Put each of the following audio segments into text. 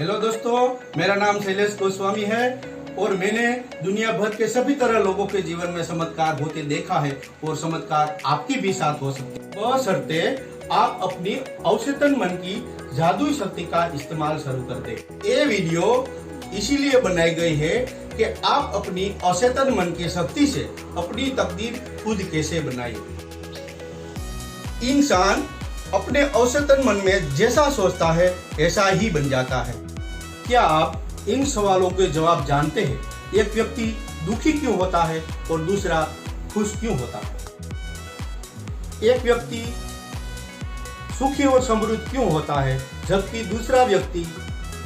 Hello दोस्तों, मेरा नाम शैलेश गोस्वामी है और मैंने दुनिया भर के सभी तरह लोगों के जीवन में चमत्कार होते देखा है और चमत्कार आपके भी साथ हो सकते हैं। बशर्ते आप अपनी अवचेतन मन की जादुई शक्ति का इस्तेमाल शुरू कर दें। ये वीडियो इसीलिए बनाई गई है कि आप अपनी अवचेतन मन की शक्ति से अपनी तकदीर खुद कैसे बनाए। इंसान अपने अवचेतन मन में जैसा सोचता है ऐसा ही बन जाता है। क्या आप इन सवालों के जवाब जानते हैं? एक व्यक्ति दुखी क्यों होता है और दूसरा खुश क्यों होता है? एक व्यक्ति सुखी और समृद्ध क्यों होता है जबकि दूसरा व्यक्ति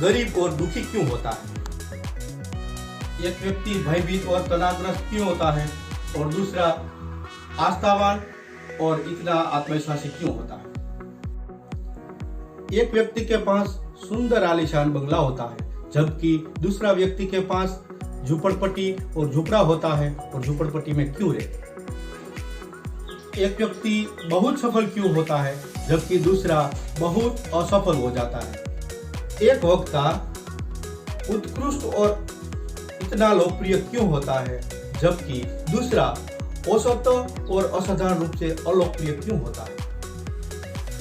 गरीब और दुखी क्यों होता है? एक व्यक्ति भयभीत और तनावग्रस्त क्यों होता है और दूसरा आस्थावान और इतना आत्मविश्वासी क्यों होता है? एक व्यक्ति के पास सुंदर आलीशान बंगला होता है जबकि दूसरा व्यक्ति के पास झुपड़पट्टी और झुपड़ा होता है और झुपड़पट्टी में क्यों रहते? एक व्यक्ति बहुत सफल क्यों होता है जबकि दूसरा बहुत असफल हो जाता है? एक वक्ता उत्कृष्ट और इतना लोकप्रिय क्यों होता है जबकि दूसरा औसत और असाधारण रूप से अलोकप्रिय क्यों होता है?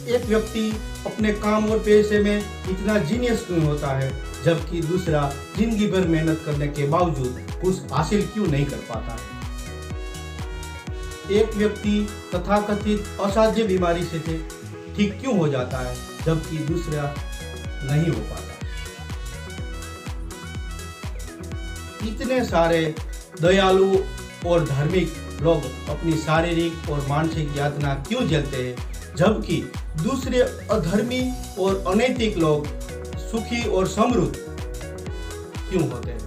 एक व्यक्ति अपने काम और पेशे में इतना जीनियस क्यों होता है जबकि दूसरा जिंदगी भर मेहनत करने के बावजूद कुछ हासिल क्यों नहीं कर पाता है? एक व्यक्ति तथाकथित असाध्य बीमारी से ठीक क्यों हो जाता है जबकि दूसरा नहीं हो पाता? इतने सारे दयालु और धार्मिक लोग अपनी शारीरिक और मानसिक यातना क्यों झेलते हैं जबकि दूसरे अधर्मी और अनैतिक लोग सुखी और समृद्ध क्यों होते हैं?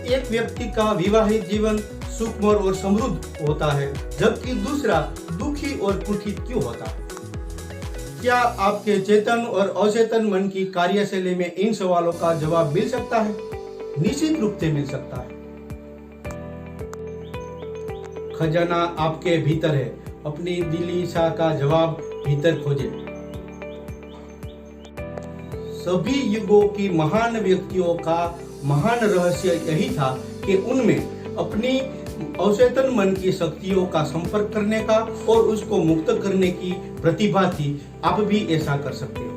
एक व्यक्ति का विवाहित जीवन सुखमय और समृद्ध होता है जबकि दूसरा दुखी और कुंठित क्यों होता है? क्या आपके चेतन और अचेतन मन की कार्यशैली में इन सवालों का जवाब मिल सकता है? निश्चित रूप से मिल सकता है। खजाना आपके भीतर है। अपनी दिली इच्छा का जवाब भीतर खोजें। सभी युगों की महान व्यक्तियों का महान रहस्य यही था कि उनमें अपनी अवचेतन मन की शक्तियों का संपर्क करने का और उसको मुक्त करने की प्रतिभा थी। आप भी ऐसा कर सकते हो।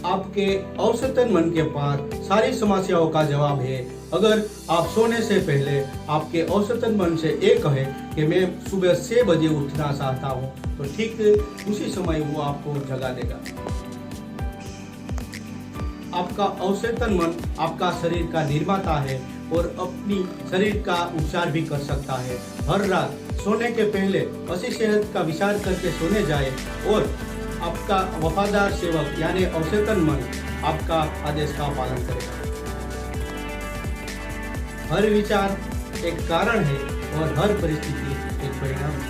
आपके अवचेतन मन के पास सारी समस्याओं का जवाब है। अगर आप सोने से पहले आपके अवचेतन मन से ये कहे कि मैं सुबह 6 बजे उठना चाहता हूँ तो ठीक उसी समय वो आपको जगा देगा। आपका अवचेतन मन आपका शरीर का निर्माता है और अपनी शरीर का उपचार भी कर सकता है। हर रात सोने के पहले अच्छी सेहत का विचार करके सोने जाए और आपका वफादार सेवक यानी अवचेतन मन आपका आदेश का पालन करेगा। हर विचार एक कारण है और हर परिस्थिति एक परिणाम है।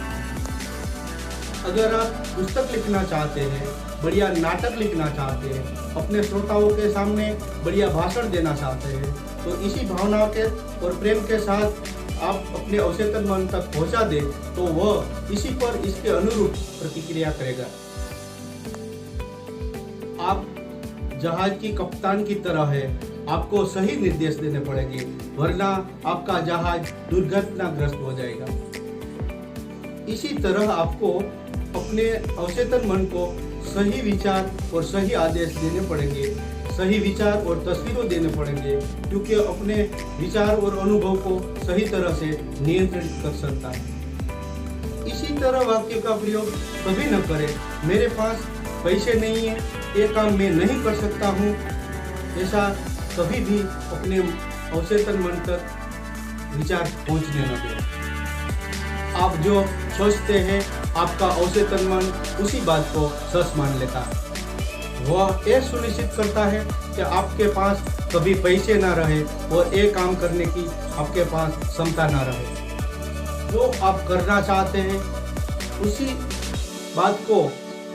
अगर आप पुस्तक लिखना चाहते हैं, बढ़िया नाटक लिखना चाहते हैं, अपने श्रोताओं के सामने बढ़िया भाषण देना चाहते हैं तो इसी भावना के और प्रेम के साथ आप अपने अवचेतन मन तक पहुंचा दे तो वह इसी पर इसके अनुरूप प्रतिक्रिया करेगा। आप जहाज की कप्तान की तरह है, आपको सही निर्देश देने पड़ेंगे वरना आपका जहाज दुर्घटनाग्रस्त हो जाएगा। इसी तरह आपको अपने अवचेतन मन को सही विचार और सही आदेश देने पड़ेंगे, सही विचार और तस्वीरों देने पड़ेंगे क्योंकि अपने विचार और अनुभव को सही तरह से नियंत्रित कर सकता है। इसी तरह वाक्य का प्रयोग कभी न करें, मेरे पास पैसे नहीं है, ये काम मैं नहीं कर सकता हूँ। ऐसा कभी भी अपने अवचेतन मन तक विचार पहुँचने न दें। आप जो सोचते हैं आपका अवचेतन मन उसी बात को सच मान लेता है। वह यह सुनिश्चित करता है कि आपके पास कभी पैसे ना रहे और एक काम करने की आपके पास क्षमता ना रहे। जो आप करना चाहते हैं उसी बात को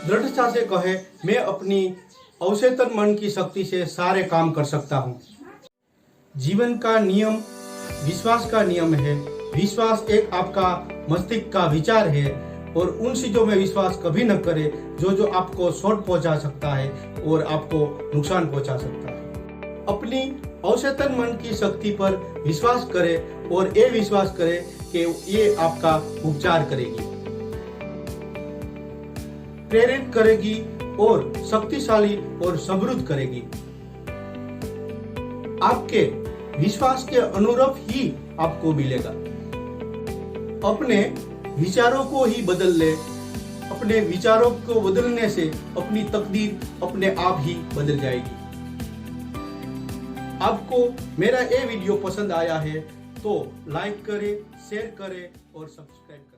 दृढ़ता से कहे, मैं अपनी अवचेतन मन की शक्ति से सारे काम कर सकता हूँ। जीवन का नियम विश्वास का नियम है। विश्वास एक आपका मस्तिष्क का विचार है और उन चीजों में विश्वास कभी न करें जो आपको चोट पहुंचा सकता है और आपको नुकसान पहुंचा सकता है। अपनी अवचेतन मन की शक्ति पर विश्वास करें और ये विश्वास करें कि ये आपका उपचार करेगी, प्रेरित करेगी और शक्तिशाली और समृद्ध करेगी। आपके विश्वास के अनुरूप ही आपको मिलेगा। अपने विचारों को ही बदल ले। अपने विचारों को बदलने से अपनी तकदीर अपने आप ही बदल जाएगी। आपको मेरा ये वीडियो पसंद आया है तो लाइक करें, शेयर करें और सब्सक्राइब करें।